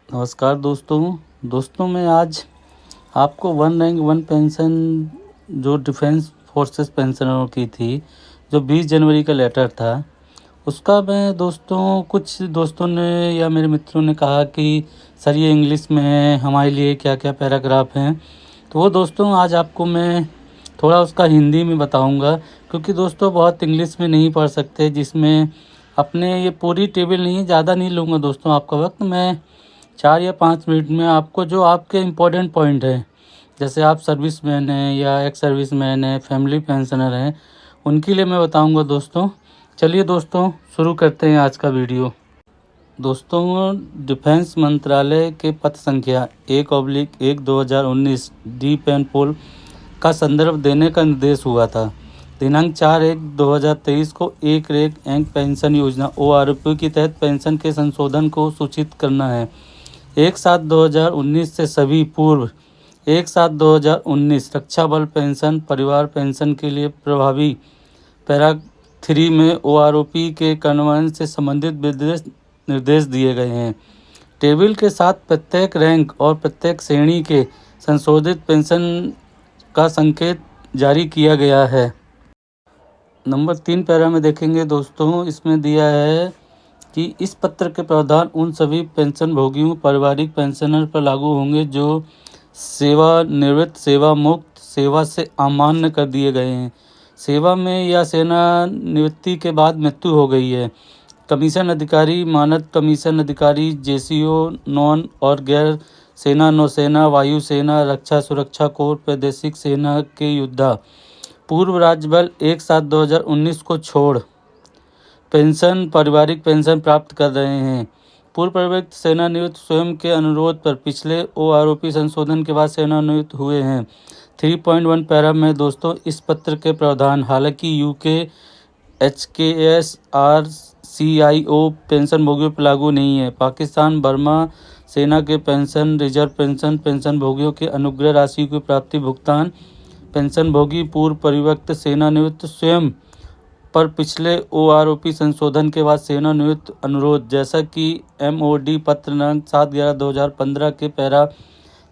नमस्कार दोस्तों मैं आज आपको वन रैंक वन पेंशन जो डिफेंस फोर्सेस पेंशनरों की थी, जो 20 जनवरी का लेटर था, उसका मैं कुछ दोस्तों ने या मेरे मित्रों ने कहा कि सर ये इंग्लिश में है, हमारे लिए क्या क्या पैराग्राफ हैं। तो वो दोस्तों आज आपको मैं थोड़ा उसका हिंदी में बताऊंगा, क्योंकि दोस्तों बहुत इंग्लिश में नहीं पढ़ सकते, जिसमें अपने ये पूरी टेबल नहीं, ज़्यादा नहीं लूँगा दोस्तों आपका वक्त। मैं 4 या 5 मिनट में आपको जो आपके इम्पोर्टेंट पॉइंट हैं, जैसे आप सर्विसमैन हैं या एक्स सर्विसमैन हैं, फैमिली पेंशनर हैं, उनके लिए मैं बताऊंगा दोस्तों। चलिए दोस्तों शुरू करते हैं आज का वीडियो। दोस्तों, डिफेंस मंत्रालय के पत्र संख्या 1/1/2019 डी पेन पोल का संदर्भ देने का निर्देश हुआ था। दिनांक 4/1/2023 को एक रैंक पेंशन योजना ORP के तहत पेंशन के संशोधन को सूचित करना है। 1/7/2019 से सभी पूर्व 1/7/2019 रक्षा बल पेंशन परिवार पेंशन के लिए प्रभावी पैरा 3 में ORP के कार्यान्वयन से संबंधित निर्देश दिए गए हैं। टेबल के साथ प्रत्येक रैंक और प्रत्येक श्रेणी के संशोधित पेंशन का संकेत जारी किया गया है। नंबर 3 पैरा में देखेंगे दोस्तों, इसमें दिया है कि इस पत्र के प्रावधान उन सभी पेंशन भोगियों पारिवारिक पेंशनर पर लागू होंगे जो सेवानिवृत्त, सेवा मुक्त, सेवा से अमान्य कर दिए गए हैं, सेवा में या सेवानिवृत्ति के बाद मृत्यु हो गई है। कमीशन अधिकारी, मानद कमीशन अधिकारी, JCO, नॉन और गैर सेना, नौसेना, वायुसेना, रक्षा सुरक्षा कोर, प्रादेशिक सेना के योद्धा, पूर्व राज्य बल 1/7/2019 को छोड़ पेंशन पारिवारिक पेंशन प्राप्त कर रहे हैं। पूर्व प्रवृत्त सेनानिवृत्त स्वयं के अनुरोध पर पिछले ORP संशोधन के बाद सेवानिवृत्त हुए हैं। 3.1 पैरा में दोस्तों इस पत्र के प्रावधान हालांकि UK, HKS, RCIO पेंशन भोगियों पर लागू नहीं है। पाकिस्तान, बर्मा सेना के पेंशन, रिजर्व पेंशन, पेंशन भोगियों के अनुग्रह राशि की प्राप्ति भुगतान, पेंशन भोगी पूर्व परित्यक्त सेनानिवृत्त स्वयं पर पिछले ORP संशोधन के बाद सेवानिवृत्त अनुरोध, जैसा कि MOD पत्र नंबर 7/11/2015 के पैरा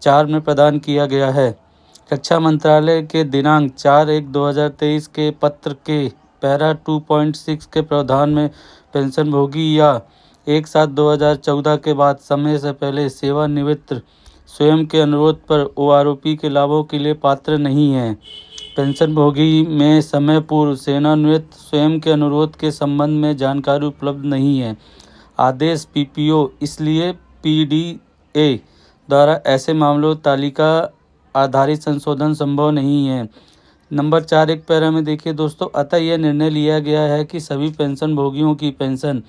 4 में प्रदान किया गया है। रक्षा मंत्रालय के दिनांक 4/1/2023 के पत्र के पैरा 2.6 के प्रावधान में पेंशन भोगी या 1/7/2014 के बाद समय से पहले सेवानिवृत्त स्वयं के अनुरोध पर ORP के लाभों के लिए पात्र नहीं है। पेंशन भोगी में समय पूर्व सेवानिवृत्त स्वयं के अनुरोध के संबंध में जानकारी उपलब्ध नहीं है। आदेश PPO, इसलिए PDA द्वारा ऐसे मामलों तालिका आधारित संशोधन संभव नहीं है। नंबर 4 एक पैरा में देखिए दोस्तों, अतः यह निर्णय लिया गया है कि सभी पेंशन भोगियों की पेंशन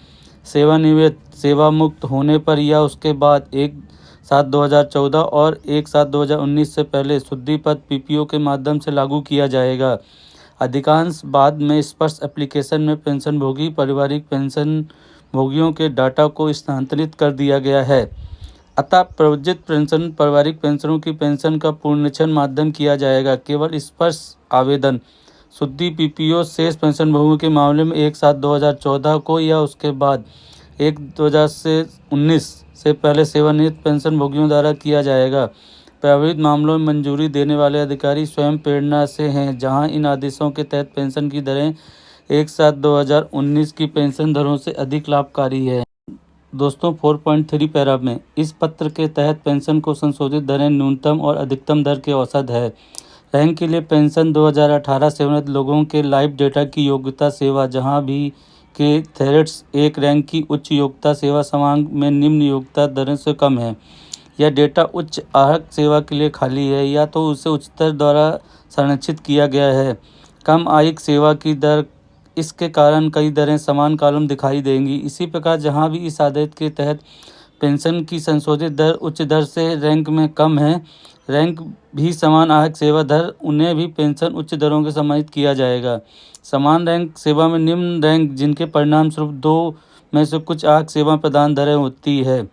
सेवानिवृत्त, सेवा मुक्त होने पर या उसके बाद 1/7/2014 और 1/7/2019 से पहले शुद्धिपत्र PPO के माध्यम से लागू किया जाएगा। अधिकांश बाद में स्पष्ट एप्लीकेशन में पेंशन भोगी पारिवारिक पेंशन भोगियों के डाटा को स्थानांतरित कर दिया गया है। अतः प्रयोजित पेंशन पारिवारिक पेंशनरों की पेंशन का पुनरीक्षण माध्यम किया जाएगा। केवल स्पष्ट आवेदन शुद्धि PPO शेष पेंशन भोगियों के मामले में 1/7/2014 को या उसके बाद 1/2019 से पहले सेवानिवृत्त पेंशन भोगियों द्वारा किया जाएगा। प्रभावित मामलों में मंजूरी देने वाले अधिकारी स्वयं प्रेरणा से हैं, जहां इन आदेशों के तहत पेंशन की दरें 1/7/2019 की पेंशन दरों से अधिक लाभकारी है। दोस्तों 4.3 पैरा में इस पत्र के तहत पेंशन को संशोधित दरें न्यूनतम और अधिकतम दर के औसत है। रैंक के लिए पेंशन 2018 सेवानिवृत्त लोगों के लाइव डेटा की योग्यता सेवा, जहां भी के थ्रेड्स एक रैंक की उच्च योग्यता सेवा समांग में निम्न योग्यता दरों से कम है। यह डेटा उच्च आहक सेवा के लिए खाली है या तो उसे उच्चतर द्वारा संरक्षित किया गया है। कम आयिक सेवा की दर, इसके कारण कई दरें समान कॉलम दिखाई देंगी। इसी प्रकार जहां भी इस आदेश के तहत पेंशन की संशोधित दर उच्च दर से रैंक में कम है, रैंक भी समान आहक सेवा दर, उन्हें भी पेंशन उच्च दरों के सम्मानित किया जाएगा। समान रैंक सेवा में निम्न रैंक जिनके परिणाम स्वरूप 2 में से कुछ आहक सेवा प्रदान दरें होती है,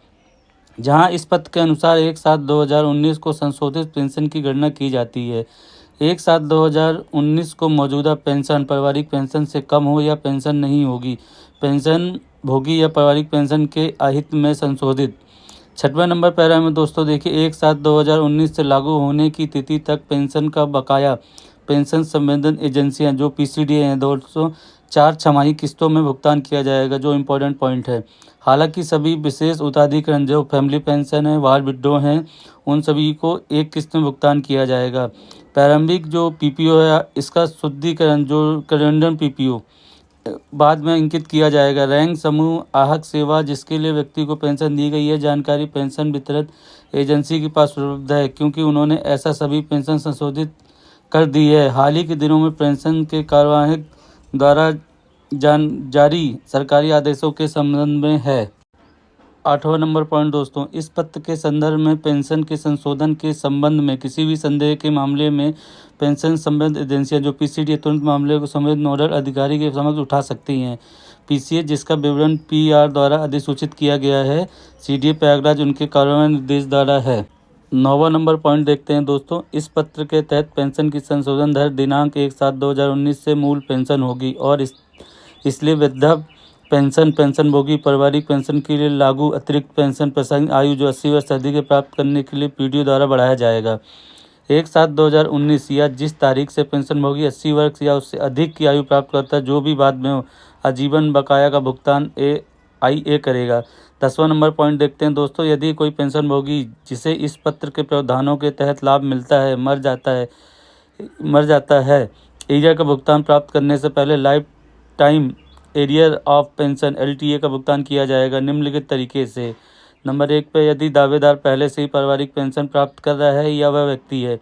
जहां इस पत्र के अनुसार 1/7/2019 को संशोधित पेंशन की गणना की जाती है। 1/7/2019 को मौजूदा पेंशन पारिवारिक पेंशन से कम हो या पेंशन नहीं होगी। पेंशन भोगी या पारिवारिक पेंशन के अहित में संशोधित छठवें नंबर पैरा में दोस्तों देखिए 1/7/2019 से लागू होने की तिथि तक पेंशन का बकाया पेंशन संबंधित एजेंसियां जो पीसीडीए हैं दोस्तों 4 छमाही किस्तों में भुगतान किया जाएगा, जो इम्पोर्टेंट पॉइंट है। हालांकि सभी विशेष उताधिकरण जो फैमिली पेंशन है, वार विडो हैं, उन सभी को एक किस्त में भुगतान किया जाएगा। प्रारंभिक जो पीपीओ है इसका शुद्धिकरण जो करंडम पीपीओ बाद में अंकित किया जाएगा। रैंक समूह आहक सेवा जिसके लिए व्यक्ति को पेंशन दी गई है, जानकारी पेंशन वितरण एजेंसी के पास उपलब्ध है, क्योंकि उन्होंने ऐसा सभी पेंशन संशोधित कर दी है। हाल ही के दिनों में पेंशन के कार्यवाहक द्वारा जारी सरकारी आदेशों के संबंध में है। 8वां नंबर पॉइंट दोस्तों, इस पत्र के संदर्भ में पेंशन के संशोधन के संबंध में किसी भी संदेह के मामले में पेंशन संबंधित एजेंसियां जो पीसीडीए तुरंत मामले को संबंधित नोडल अधिकारी के समक्ष उठा सकती हैं। पीसीए जिसका विवरण पीआर द्वारा अधिसूचित किया गया है, सीडीए प्रयागराज उनके कार्यान्वयन निर्देश द्वारा है। 9वां नंबर पॉइंट देखते हैं दोस्तों, इस पत्र के तहत पेंशन की संशोधन दर दिनांक 1/7/2019 से मूल पेंशन होगी और इसलिए वृद्धा पेंशन पेंशनभोगी पारिवारिक पेंशन के लिए लागू अतिरिक्त पेंशन प्रासंगिक आयु जो 80 वर्ष से अधिक है प्राप्त करने के लिए पीडीओ द्वारा बढ़ाया जाएगा। 1/7/2019 या जिस तारीख से पेंशनभोगी 80 वर्ष या उससे अधिक की आयु प्राप्त करता है, जो भी बाद में हो, आजीवन बकाया का भुगतान AIA करेगा। 10वां नंबर पॉइंट देखते हैं दोस्तों, यदि कोई पेंशनभोगी जिसे इस पत्र के प्रावधानों के तहत लाभ मिलता है मर जाता है एरियर का भुगतान प्राप्त करने से पहले life time arrear of pension LTA का भुगतान किया जाएगा निम्नलिखित तरीके से। नंबर 1 पे यदि दावेदार पहले से ही पारिवारिक पेंशन प्राप्त कर रहा है या वह व्यक्ति है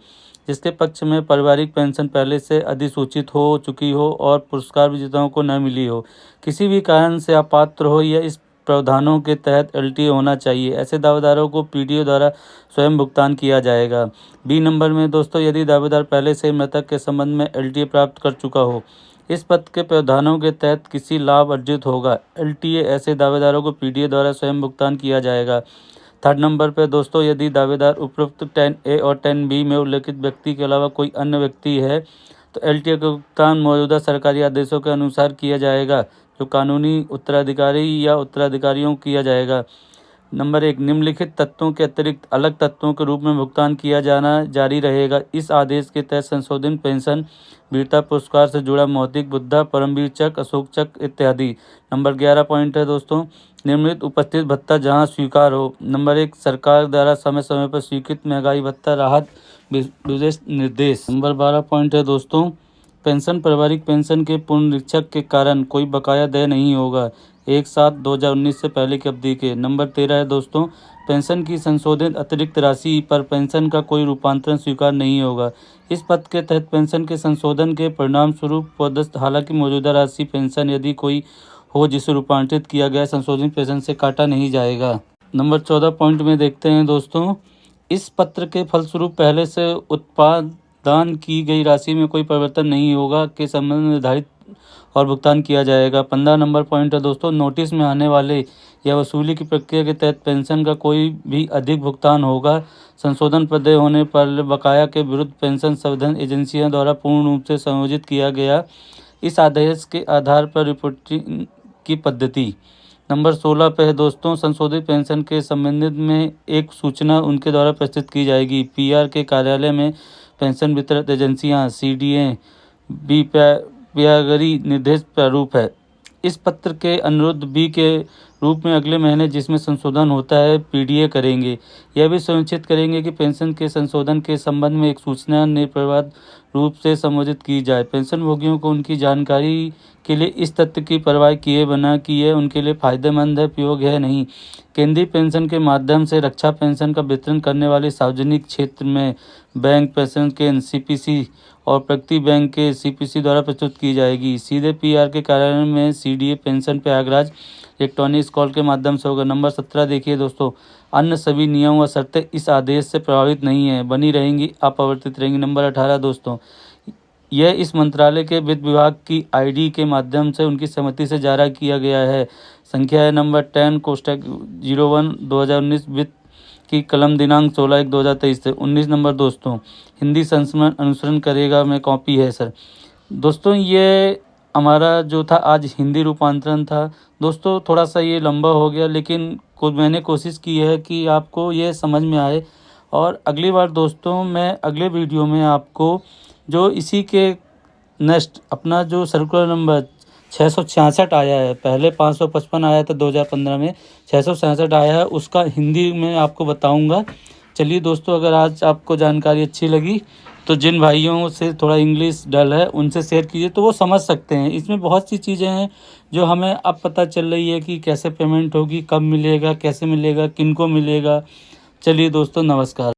जिसके पक्ष में पारिवारिक पेंशन पहले से अधिसूचित हो चुकी हो और पुरस्कार विजेताओं को न मिली हो, किसी भी कारण से अपात्र हो या इस प्रावधानों के तहत LTA होना चाहिए, ऐसे दावेदारों को पीडीओ द्वारा स्वयं भुगतान किया जाएगा। बी नंबर में दोस्तों, यदि दावेदार पहले से मृतक के संबंध में LTA प्राप्त कर चुका हो, इस पत्र के प्रावधानों के तहत किसी लाभ अर्जित होगा, LTA ऐसे दावेदारों को पीडीए द्वारा स्वयं भुगतान किया जाएगा। 3rd नंबर पर दोस्तों, यदि दावेदार उपरोक्त 10A और 10B में उल्लेखित व्यक्ति के अलावा कोई अन्य व्यक्ति है तो LTA का भुगतान मौजूदा सरकारी आदेशों के अनुसार किया जाएगा, जो कानूनी उत्तराधिकारी या उत्तराधिकारियों किया जाएगा। नंबर 1 निम्नलिखित तत्वों के अतिरिक्त अलग तत्वों के रूप में भुगतान किया जाना जारी रहेगा। इस आदेश के तहत संशोधित पेंशन वीरता पुरस्कार से जुड़ा मौतिक बुद्धा परमवीर चक्र अशोक चक्र इत्यादि। नंबर 11 पॉइंट है दोस्तों, निम्नलिखित उपस्थित भत्ता जहां स्वीकार हो। नंबर 1 सरकार द्वारा समय समय पर स्वीकृत महंगाई भत्ता राहत विशेष निर्देश। नंबर 12 पॉइंट है दोस्तों, पेंशन पारिवारिक पेंशन के पुनरीक्षक के कारण कोई बकाया देय नहीं होगा 1/7/2019 से पहले की अवधि के। नंबर 13 है दोस्तों, पेंशन की संशोधित अतिरिक्त राशि पर पेंशन का कोई रूपांतरण स्वीकार नहीं होगा। इस पत्र के तहत पेंशन के संशोधन के परिणाम स्वरूप पदस्थ हालांकि मौजूदा राशि पेंशन यदि कोई हो जिसे रूपांतरित किया गया संशोधित पेंशन से काटा नहीं जाएगा। नंबर 14 पॉइंट में देखते हैं दोस्तों, इस पत्र के फलस्वरूप पहले से उत्पादन की गई राशि में कोई परिवर्तन नहीं होगा के संबंध में निर्धारित और भुगतान किया जाएगा। 15 नंबर पॉइंट है दोस्तों, नोटिस में आने वाले या वसूली की प्रक्रिया के तहत पेंशन का कोई भी अधिक भुगतान होगा संशोधन प्रदेय होने पर बकाया के विरुद्ध पेंशन संवर्धन एजेंसियों द्वारा पूर्ण रूप से संयोजित किया गया इस आदेश के आधार पर रिपोर्टिंग की पद्धति। नंबर 16 पे है दोस्तों, संशोधित पेंशन के संबंधित में एक सूचना उनके द्वारा प्रस्तुत की जाएगी। पीआर के कार्यालय में पेंशन वितरण एजेंसियां CDA बी प्यागरी निर्देश प्रारूप है। इस पत्र के अनुरोध बी के रूप में अगले महीने जिसमें संशोधन होता है पीडीए करेंगे। यह भी सुनिश्चित करेंगे कि पेंशन के संशोधन के संबंध में एक सूचना निर्विवाद रूप से संबोधित की जाए। पेंशनभोगियों को उनकी जानकारी के लिए इस तथ्य की परवाह किए बिना कि यह उनके लिए फायदेमंद है उपयोग है नहीं, केंद्रीय पेंशन के माध्यम से रक्षा पेंशन का वितरण करने वाले सार्वजनिक क्षेत्र में बैंक पेंशन केंद्र CPC और प्रगति बैंक के CPC द्वारा प्रस्तुत की जाएगी। सीधे पीआर के कार्यालय में CDA pension Prayagraj electronic call के माध्यम से होगा। नंबर 17 देखिए दोस्तों, अन्य सभी नियम व शर्तें इस आदेश से प्रभावित नहीं है, बनी रहेंगी, अपरिवर्तित रहेंगी। नंबर 18 दोस्तों, यह इस मंत्रालय के वित्त विभाग की ID के माध्यम से उनकी सहमति से जारी किया गया है। संख्या है नंबर 10 कोष्टक 01/2019 वित्त की कलम दिनांक 16/1/2023 से। 19 नंबर दोस्तों, हिंदी संस्करण अनुसरण करेगा में कॉपी है सर। दोस्तों ये हमारा जो था आज हिंदी रूपांतरण था। दोस्तों थोड़ा सा ये लंबा हो गया, लेकिन मैंने कोशिश की है कि आपको ये समझ में आए। और अगली बार दोस्तों मैं अगले वीडियो में आपको जो इसी के नेक्स्ट अपना जो सर्कुलर नंबर 666 आया है, पहले 555 आया था 2015 में, 666 आया है, उसका हिंदी में आपको बताऊंगा। चलिए दोस्तों, अगर आज आपको जानकारी अच्छी लगी तो जिन भाइयों से थोड़ा इंग्लिश डल है उनसे शेयर कीजिए, तो वो समझ सकते हैं। इसमें बहुत सी चीज़ें हैं जो हमें अब पता चल रही है कि कैसे पेमेंट होगी, कब मिलेगा, कैसे मिलेगा, किनको मिलेगा। चलिए दोस्तों, नमस्कार।